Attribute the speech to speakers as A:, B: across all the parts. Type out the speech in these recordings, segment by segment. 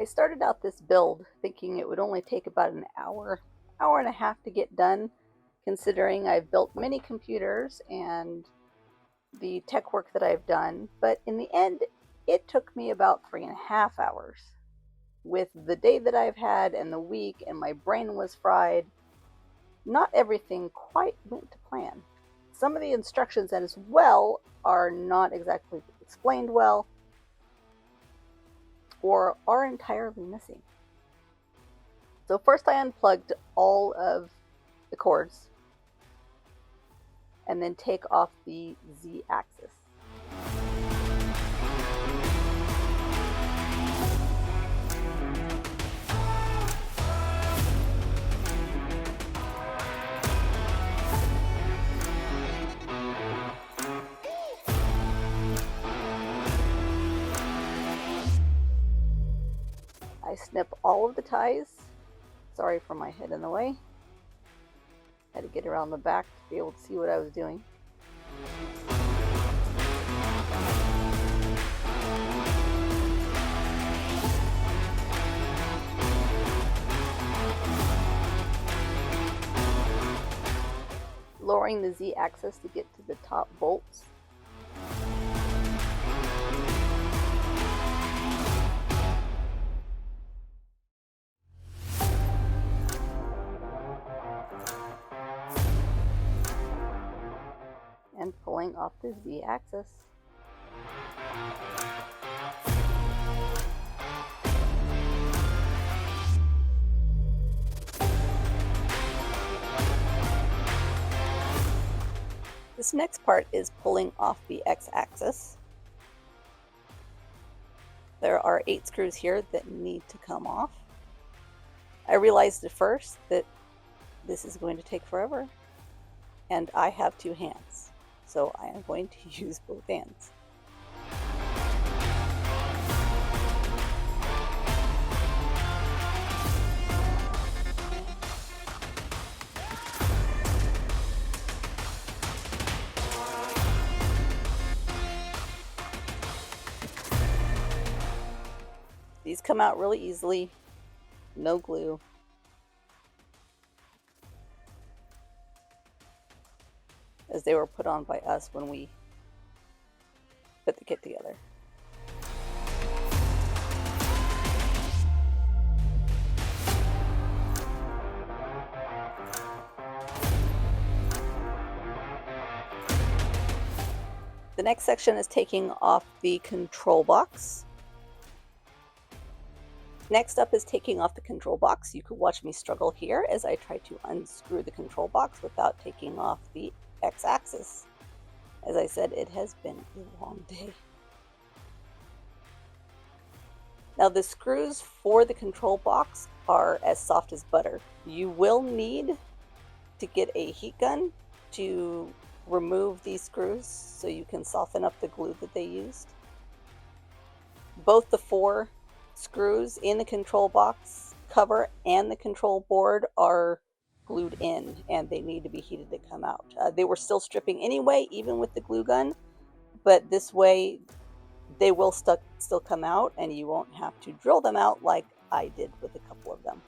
A: I started out this build thinking it would only take about an hour and a half to get done, considering I've built many computers and the tech work that I've done, but in the end, it took me about 3.5 hours. With the day that I've had and the week, and my brain was fried, not everything quite went to plan. Some of the instructions as well are not exactly explained well, or are entirely missing. So first I unplugged all of the cords and then take off the Z-axis. I snip all of the ties. Sorry for my head in the way. Had to get around the back to be able to see what I was doing. Lowering the Z-axis to get to the top bolts. And pulling off the Z-axis. This next part is pulling off the X-axis. There are 8 screws here that need to come off. I realized at first that this is going to take forever, and I have 2 hands, so I am going to use both hands. These come out really easily, no glue. As they were put on by us when we put the kit together. The next section is taking off the control box. Next up is taking off the control box. You could watch me struggle here as I try to unscrew the control box without taking off the X-axis. As I said, it has been a long day. Now the screws for the control box are as soft as butter. You will need to get a heat gun to remove these screws so you can soften up the glue that they used. Both the 4 screws in the control box cover and the control board are glued in, and they need to be heated to come out. They were still stripping anyway, even with the glue gun, but this way they will still come out, and you won't have to drill them out like I did with a couple of them.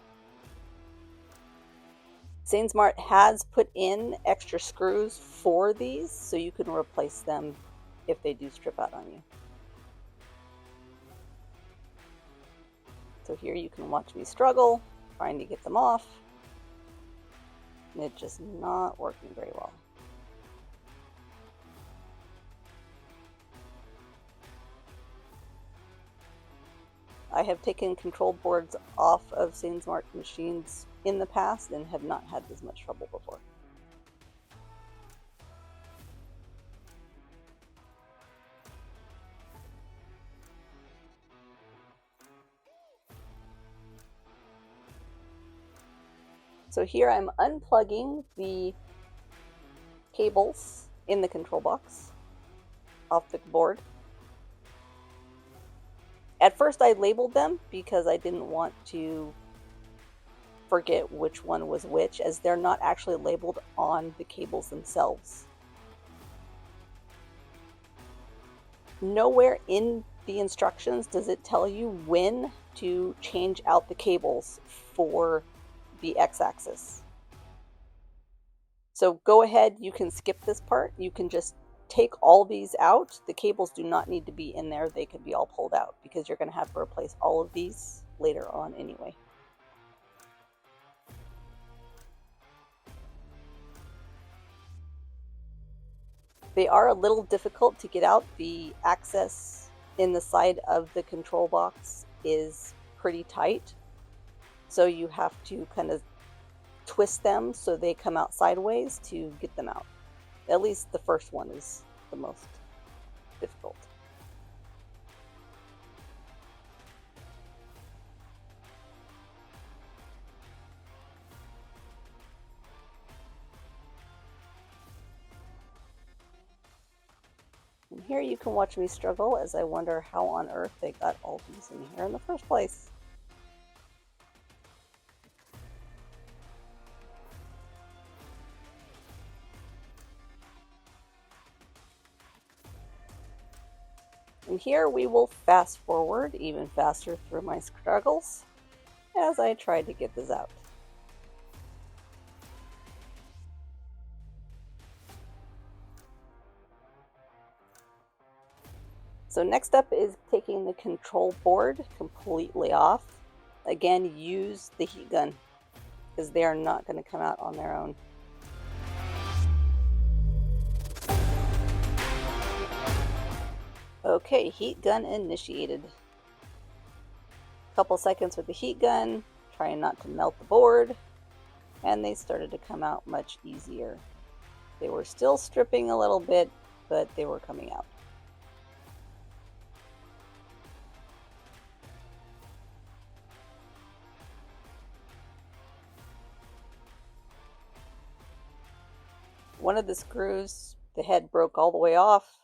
A: Sainsmart has put in extra screws for these, so you can replace them if they do strip out on you. So here you can watch me struggle, trying to get them off. And it's just not working very well. I have taken control boards off of Sainsmart machines in the past and have not had as much trouble before. So here I'm unplugging the cables in the control box off the board. At first I labeled them because I didn't want to forget which one was which, as they're not actually labeled on the cables themselves. Nowhere in the instructions, does it tell you when to change out the cables for the x-axis? So go ahead, you can skip this part. You can just take all these out. The cables do not need to be in there. They can be all pulled out because you're going to have to replace all of these later on anyway. They are a little difficult to get out. The access in the side of the control box is pretty tight. So you have to kind of twist them so they come out sideways to get them out. At least the first one is the most difficult. And here you can watch me struggle as I wonder how on earth they got all these in here in the first place. And here we will fast forward even faster through my struggles as I try to get this out. So next up is taking the control board completely off. Again, use the heat gun because they are not going to come out on their own. Okay, heat gun initiated. Couple seconds with the heat gun, trying not to melt the board, and they started to come out much easier. They were still stripping a little bit, but they were coming out. One of the screws, the head broke all the way off.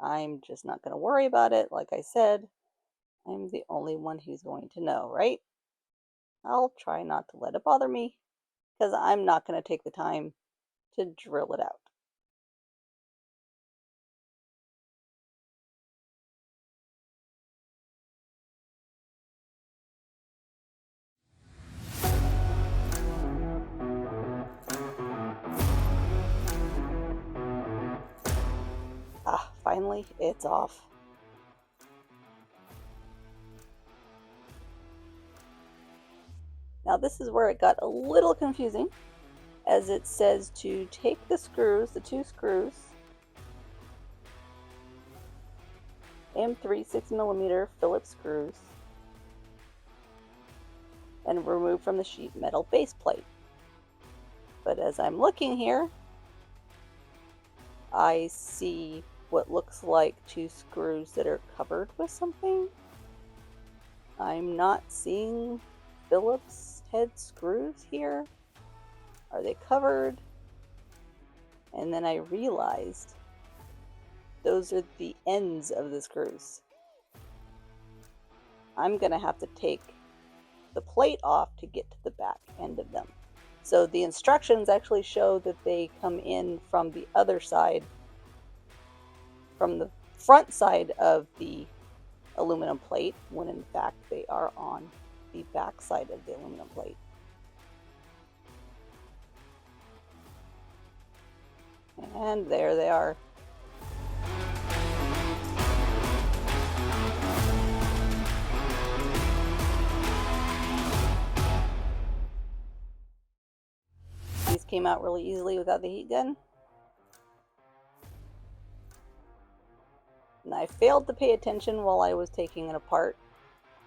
A: I'm just not going to worry about it. Like I said, I'm the only one who's going to know, right? I'll try not to let it bother me because I'm not going to take the time to drill it out. Ah, finally, it's off. Now this is where it got a little confusing, as it says to take the screws, the two screws, M3 6mm Phillips screws, and remove from the sheet metal base plate. But as I'm looking here, I see what looks like two screws that are covered with something. I'm not seeing Phillips head screws here. Are they covered? And then I realized those are the ends of the screws. I'm gonna have to take the plate off to get to the back end of them. So the instructions actually show that they come in from the other side, from the front side of the aluminum plate, when in fact they are on the back side of the aluminum plate. And there they are. These came out really easily without the heat gun. And I failed to pay attention while I was taking it apart,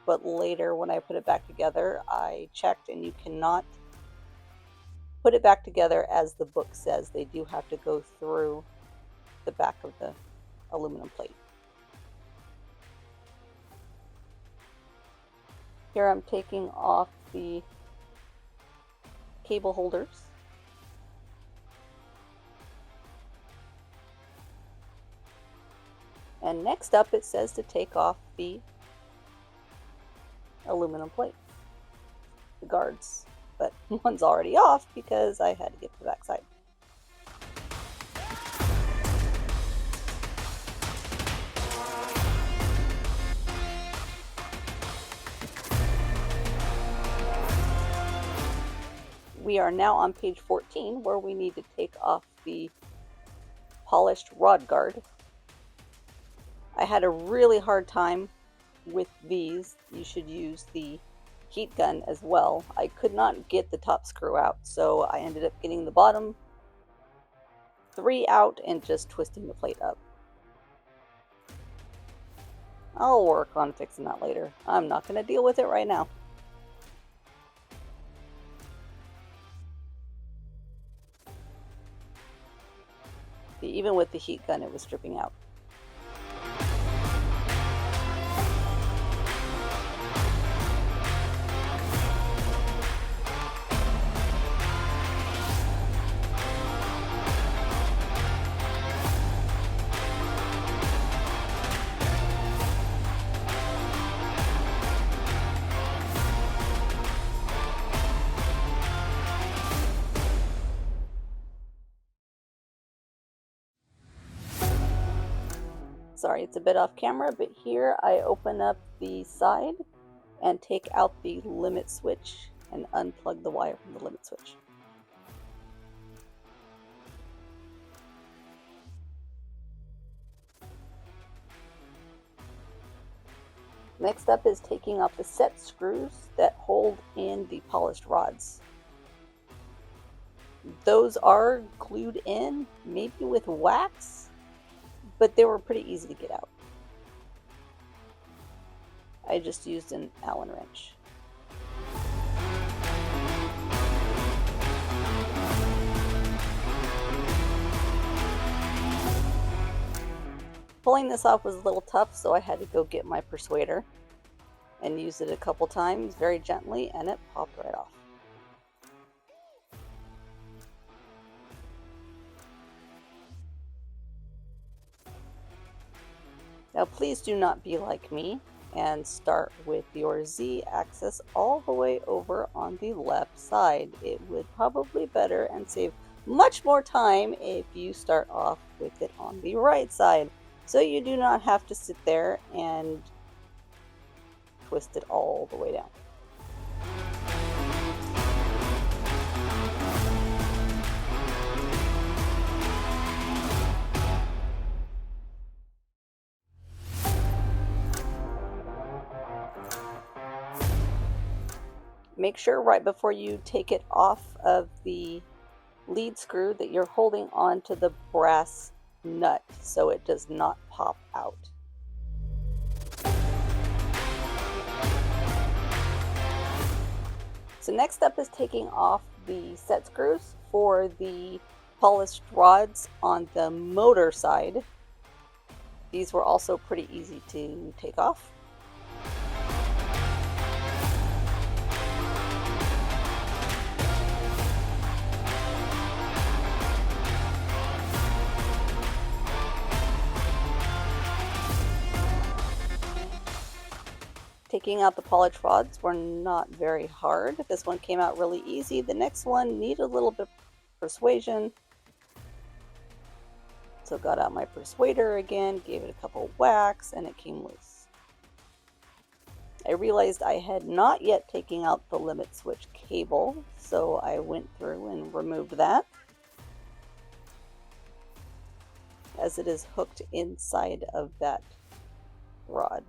A: but later when I put it back together, I checked and you cannot put it back together as the book says. They do have to go through the back of the aluminum plate. Here I'm taking off the cable holders. And next up it says to take off the aluminum plate, the guards, but one's already off because I had to get to the back side. we are now on page 14, where we need to take off the polished rod guard. I had a really hard time with these. You should use the heat gun as well. I could not get the top screw out, so I ended up getting the bottom 3 out and just twisting the plate up. I'll work on fixing that later. I'm not going to deal with it right now. Even with the heat gun, it was stripping out. Sorry, it's a bit off camera, but here I open up the side and take out the limit switch and unplug the wire from the limit switch. Next up is taking off the set screws that hold in the polished rods. Those are glued in, maybe with wax, but they were pretty easy to get out. I just used an Allen wrench. Pulling this off was a little tough, so I had to go get my persuader and use it a couple times very gently, and it popped right off. Now please do not be like me and start with your Z-axis all the way over on the left side. It would probably be better and save much more time if you start off with it on the right side, so you do not have to sit there and twist it all the way down. Make sure right before you take it off of the lead screw that you're holding on to the brass nut so it does not pop out. So next up is taking off the set screws for the polished rods on the motor side. These were also pretty easy to take off. Taking out the polished rods were not very hard. This one came out really easy. The next one needed a little bit of persuasion. So got out my persuader again, gave it a couple whacks, and it came loose. I realized I had not yet taken out the limit switch cable, so I went through and removed that, as it is hooked inside of that rod.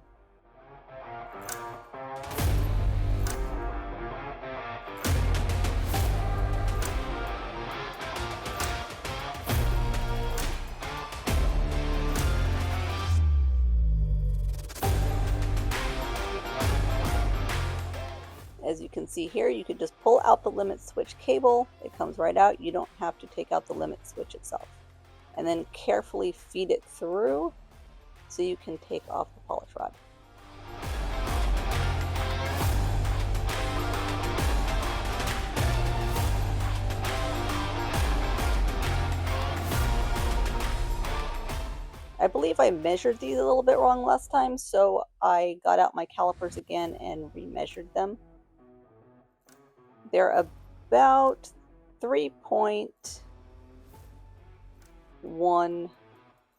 A: As you can see here, you could just pull out the limit switch cable. It comes right out. You don't have to take out the limit switch itself. And then carefully feed it through so you can take off the polish rod. I believe I measured these a little bit wrong last time, so I got out my calipers again and remeasured them. They're about 3.1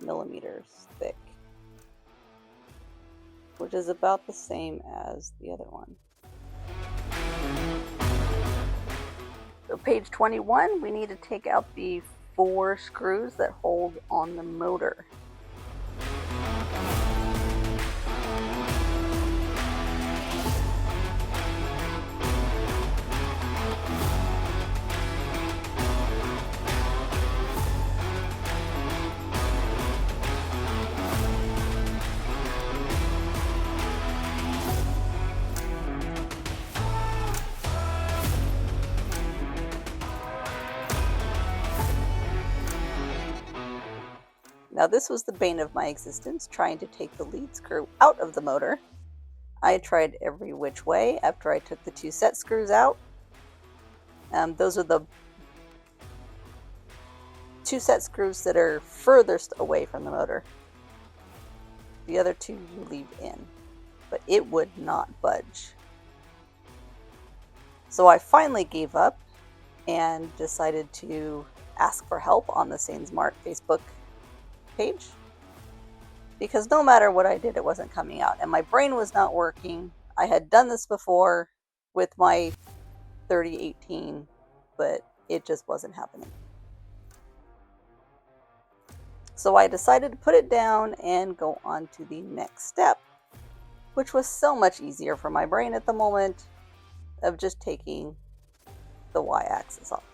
A: millimeters thick, which is about the same as the other one. So page 21, we need to take out the 4 screws that hold on the motor. Now this was the bane of my existence, trying to take the lead screw out of the motor. I tried every which way after I took the 2 set screws out. Those are the 2 set screws that are furthest away from the motor. The other 2 you leave in, but it would not budge. So I finally gave up and decided to ask for help on the Sainsmart Facebook page, because no matter what I did, it wasn't coming out, and my brain was not working. I had done this before with my 3018, but it just wasn't happening. So I decided to put it down and go on to the next step, which was so much easier for my brain at the moment, of just taking the Y-axis off.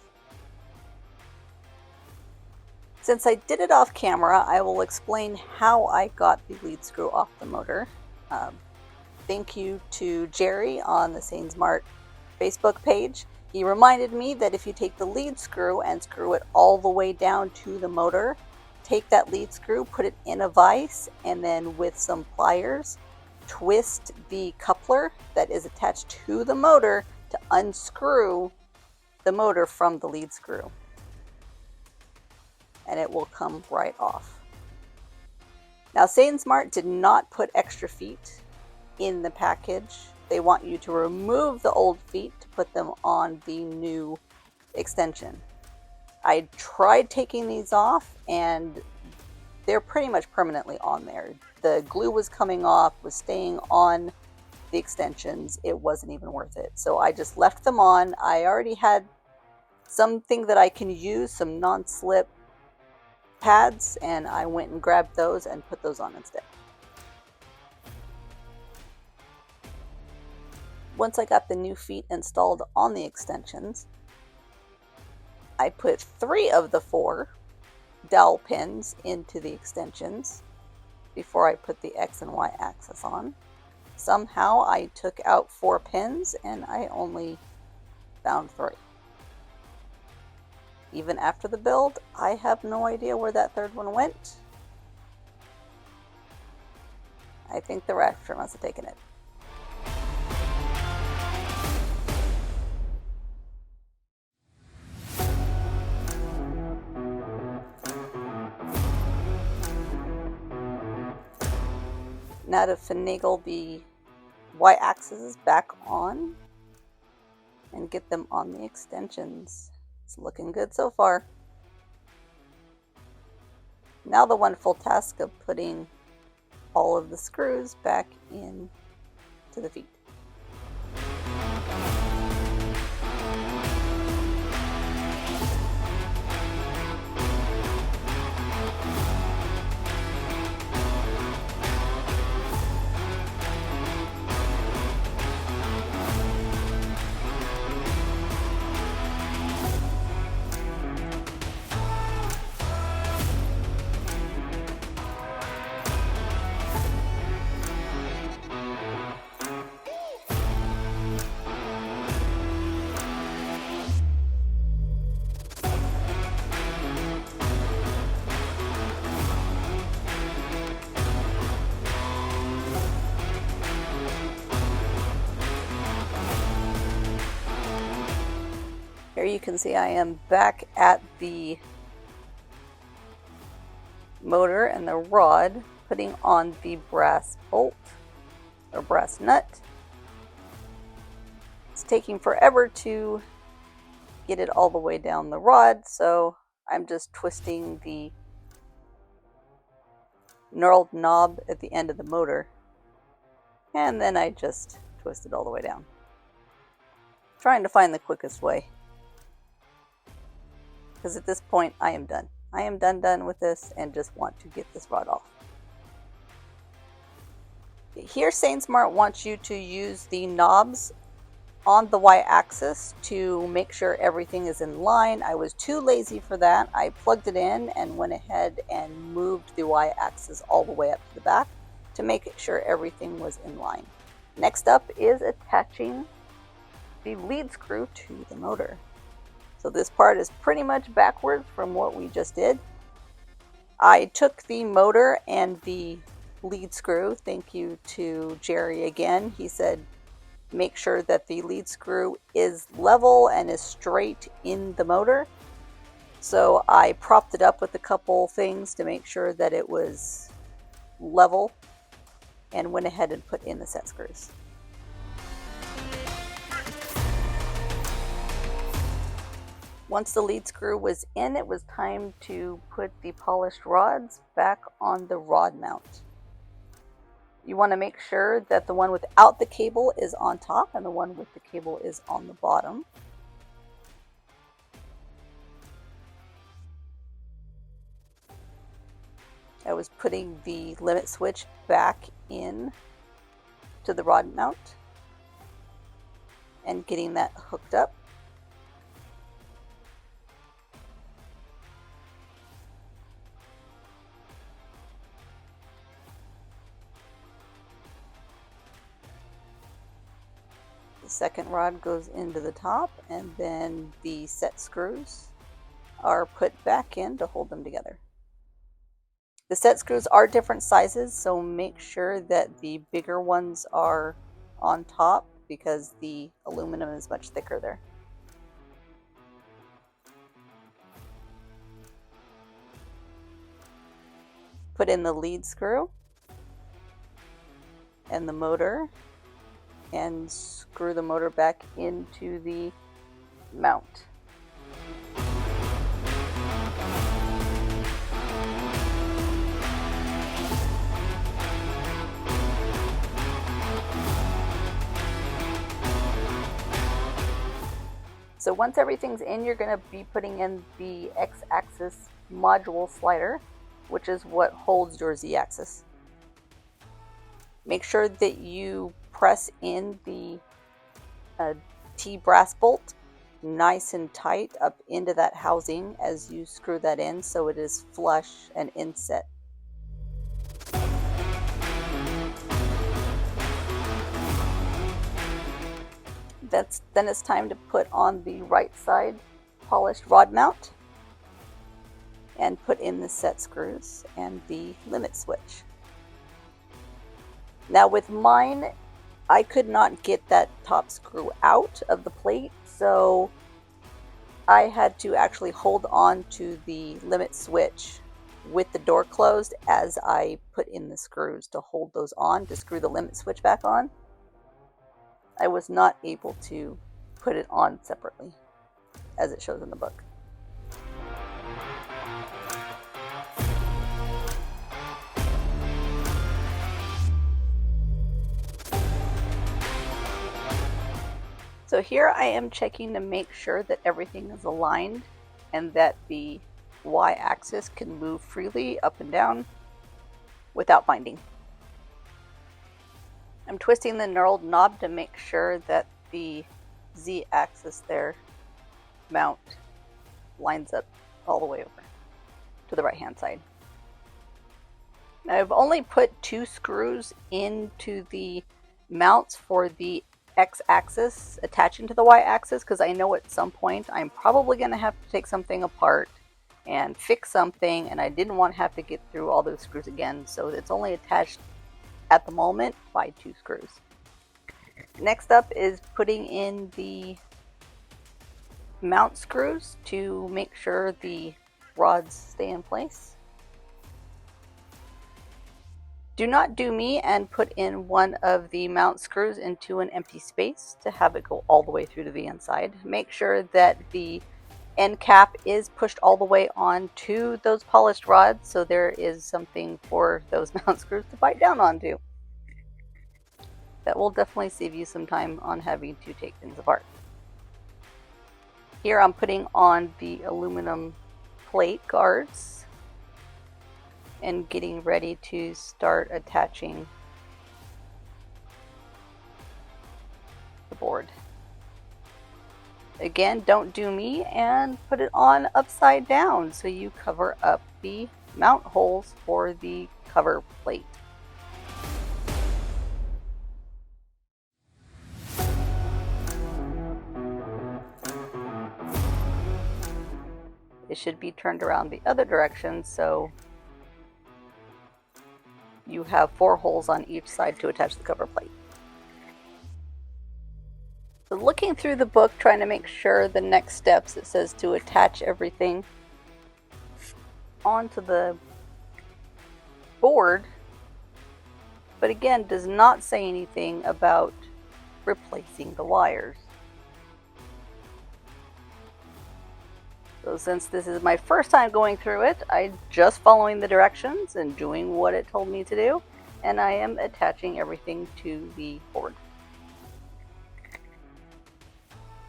A: Since I did it off camera, I will explain how I got the lead screw off the motor. Thank you to Jerry on the Sainsmart Facebook page. He reminded me that if you take the lead screw and screw it all the way down to the motor, take that lead screw, put it in a vise, and then with some pliers, twist the coupler that is attached to the motor to unscrew the motor from the lead screw, and it will come right off. Now, Sainsmart did not put extra feet in the package. They want you to remove the old feet to put them on the new extension. I tried taking these off, and they're pretty much permanently on there. The glue was coming off, was staying on the extensions. It wasn't even worth it. So I just left them on. I already had something that I can use, some non-slip pads, and I went and grabbed those and put those on instead. Once I got the new feet installed on the extensions, I put 3 of the 4 dowel pins into the extensions before I put the X and Y axis on. Somehow I took out 4 pins and I only found 3. Even after the build, I have no idea where that 3rd one went. I think the raptor must have taken it. Now to finagle the Y-axes back on and get them on the extensions. It's looking good so far. Now the wonderful task of putting all of the screws back in to the feet. Here you can see I am back at the motor and the rod, putting on the brass bolt or brass nut. It's taking forever to get it all the way down the rod, so I'm just twisting the knurled knob at the end of the motor, and then I just twist it all the way down. Trying to find the quickest way. because at this point I am done. I am done with this and just want to get this rod off. Here Sainsmart wants you to use the knobs on the y-axis to make sure everything is in line. I was too lazy for that. I plugged it in and went ahead and moved the y-axis all the way up to the back to make sure everything was in line. Next up is attaching the lead screw to the motor. So this part is pretty much backwards from what we just did. I took the motor and the lead screw. Thank you to Jerry again. He said make sure that the lead screw is level and is straight in the motor. So I propped it up with a couple things to make sure that it was level and went ahead and put in the set screws. Once the lead screw was in, it was time to put the polished rods back on the rod mount. You want to make sure that the one without the cable is on top and the one with the cable is on the bottom. I was putting the limit switch back in to the rod mount and getting that hooked up. The second rod goes into the top, and then the set screws are put back in to hold them together. The set screws are different sizes, so make sure that the bigger ones are on top because the aluminum is much thicker there. Put in the lead screw and the motor and screw the motor back into the mount. So once everything's in, you're going to be putting in the X-axis module slider, which is what holds your Z-axis. Make sure that you press in the T-brass bolt nice and tight up into that housing as you screw that in so it is flush and inset. Then it's time to put on the right side polished rod mount and put in the set screws and the limit switch. Now with mine, I could not get that top screw out of the plate, so I had to actually hold on to the limit switch with the door closed as I put in the screws to hold those on to screw the limit switch back on. I was not able to put it on separately as it shows in the book. So here I am checking to make sure that everything is aligned and that the Y-axis can move freely up and down without binding. I'm twisting the knurled knob to make sure that the Z-axis there mount lines up all the way over to the right hand side. Now I've only put 2 screws into the mounts for the X-axis attaching to the Y-axis because I know at some point I'm probably going to have to take something apart and fix something, and I didn't want to have to get through all those screws again, so it's only attached at the moment by 2 screws. Next up is putting in the mount screws to make sure the rods stay in place. Do not do me and put in one of the mount screws into an empty space to have it go all the way through to the inside. Make sure that the end cap is pushed all the way onto those polished rods so there is something for those mount screws to bite down onto. That will definitely save you some time on having to take things apart. Here I'm putting on the aluminum plate guards and getting ready to start attaching the board. Again, don't do me and put it on upside down so you cover up the mount holes for the cover plate. It should be turned around the other direction, so you have 4 holes on each side to attach the cover plate. So looking through the book, trying to make sure the next steps, it says to attach everything onto the board, but again does not say anything about replacing the wires. So since this is my first time going through it, I'm just following the directions and doing what it told me to do, and I am attaching everything to the board.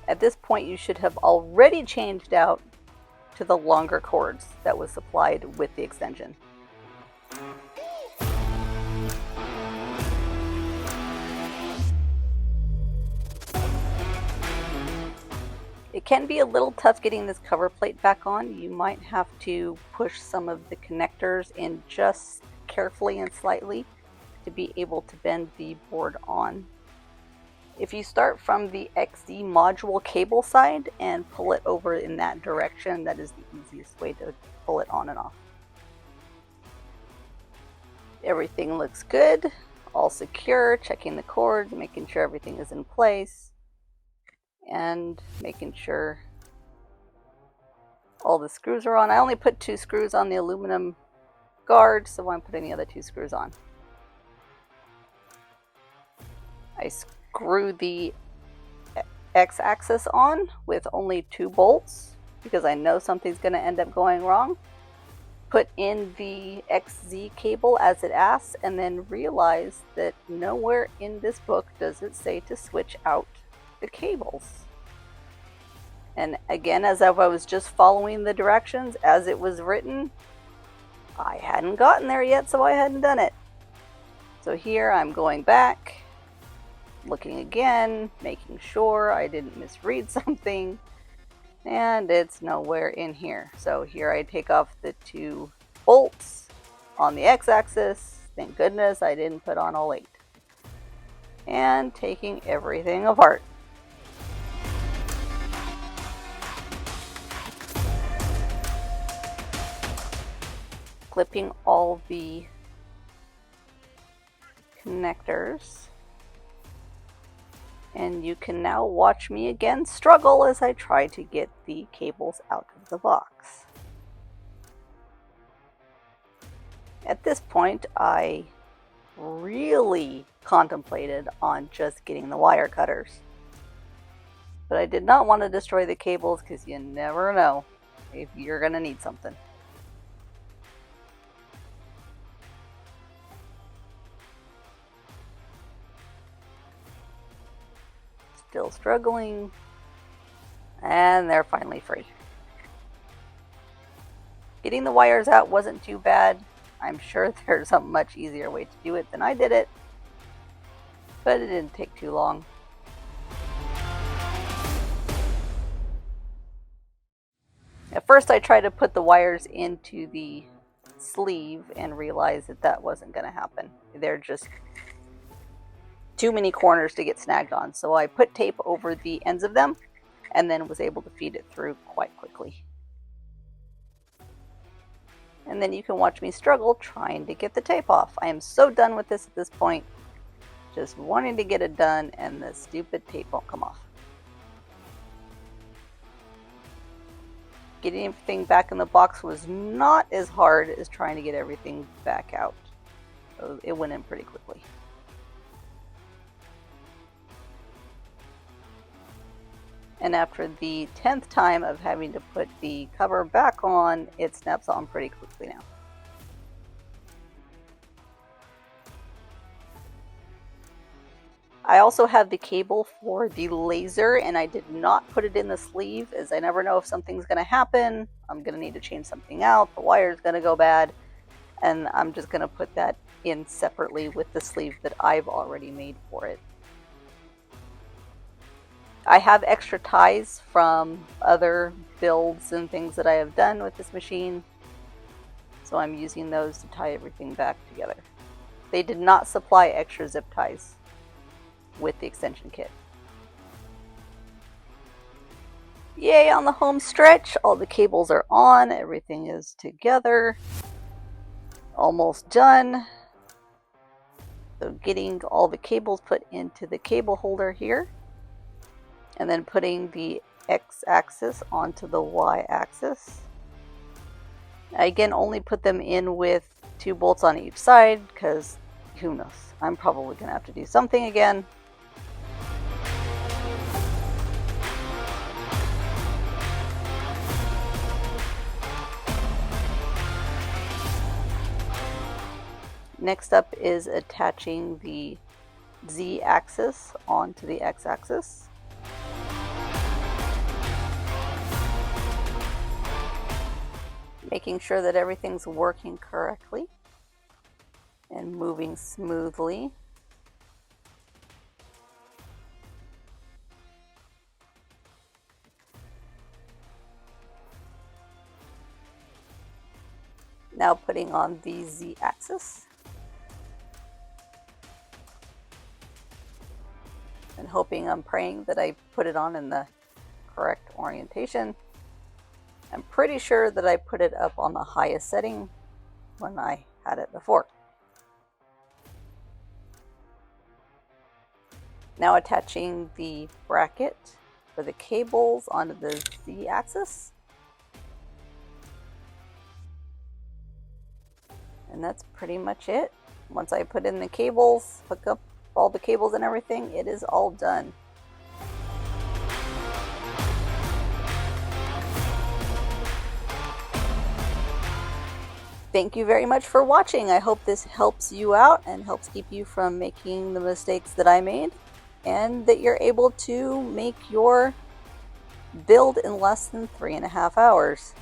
A: At this point, you should have already changed out to the longer cords that was supplied with the extension. It can be a little tough getting this cover plate back on. You might have to push some of the connectors in just carefully and slightly to be able to bend the board on. If you start from the XD module cable side and pull it over in that direction, that is the easiest way to pull it on and off. Everything looks good, all secure, checking the cords, making sure everything is in place, and making sure all the screws are on. I only put 2 screws on the aluminum guard, so I'm putting the other 2 screws on. I screw the X-axis on with only 2 bolts because I know something's going to end up going wrong. Put in the XZ cable as it asks, and then realize that nowhere in this book does it say to switch out the cables. And again, as if I was just following the directions as it was written, I hadn't gotten there yet, so I hadn't done it. So here I'm going back, looking again, making sure I didn't misread something, and it's nowhere in here. So here I take off the 2 bolts on the X-axis. Thank goodness I didn't put on all 8. And taking everything apart. Clipping all the connectors. And you can now watch me again struggle as I try to get the cables out of the box. At this point, I really contemplated on just getting the wire cutters. But I did not want to destroy the cables because you never know if you're going to need something. Still struggling, and they're finally free. Getting the wires out wasn't too bad. I'm sure there's a much easier way to do it than I did it, but it didn't take too long. At first I tried to put the wires into the sleeve and realized that that wasn't going to happen. They're just too many corners to get snagged on, so I put tape over the ends of them and then was able to feed it through quite quickly. And then you can watch me struggle trying to get the tape off. I am so done with this at this point, just wanting to get it done, and the stupid tape won't come off. Getting everything back in the box was not as hard as trying to get everything back out. So it went in pretty quickly. And after the 10th time of having to put the cover back on, it snaps on pretty quickly now. I also have the cable for the laser, and I did not put it in the sleeve, as I never know if something's going to happen. I'm going to need to change something out, the wire's going to go bad, and I'm just going to put that in separately with the sleeve that I've already made for it. I have extra ties from other builds and things that I have done with this machine, so I'm using those to tie everything back together. They did not supply extra zip ties with the extension kit. Yay, on the home stretch, all the cables are on, everything is together, almost done. So getting all the cables put into the cable holder here, and then putting the X-axis onto the Y-axis. Again, only put them in with 2 bolts on each side, because who knows, I'm probably going to have to do something again. Next up is attaching the Z-axis onto the X-axis. Making sure that everything's working correctly and moving smoothly. Now putting on the Z-axis and hoping, I'm praying that I put it on in the correct orientation. I'm pretty sure that I put it up on the highest setting when I had it before. Now attaching the bracket for the cables onto the Z-axis. And that's pretty much it. Once I put in the cables, hook up all the cables and everything, it is all done. Thank you very much for watching. I hope this helps you out and helps keep you from making the mistakes that I made, and that you're able to make your build in less than 3.5 hours.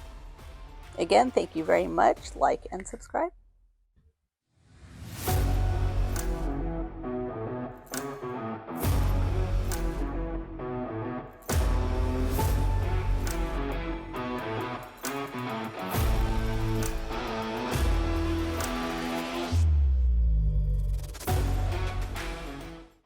A: Again, thank you very much. Like and subscribe.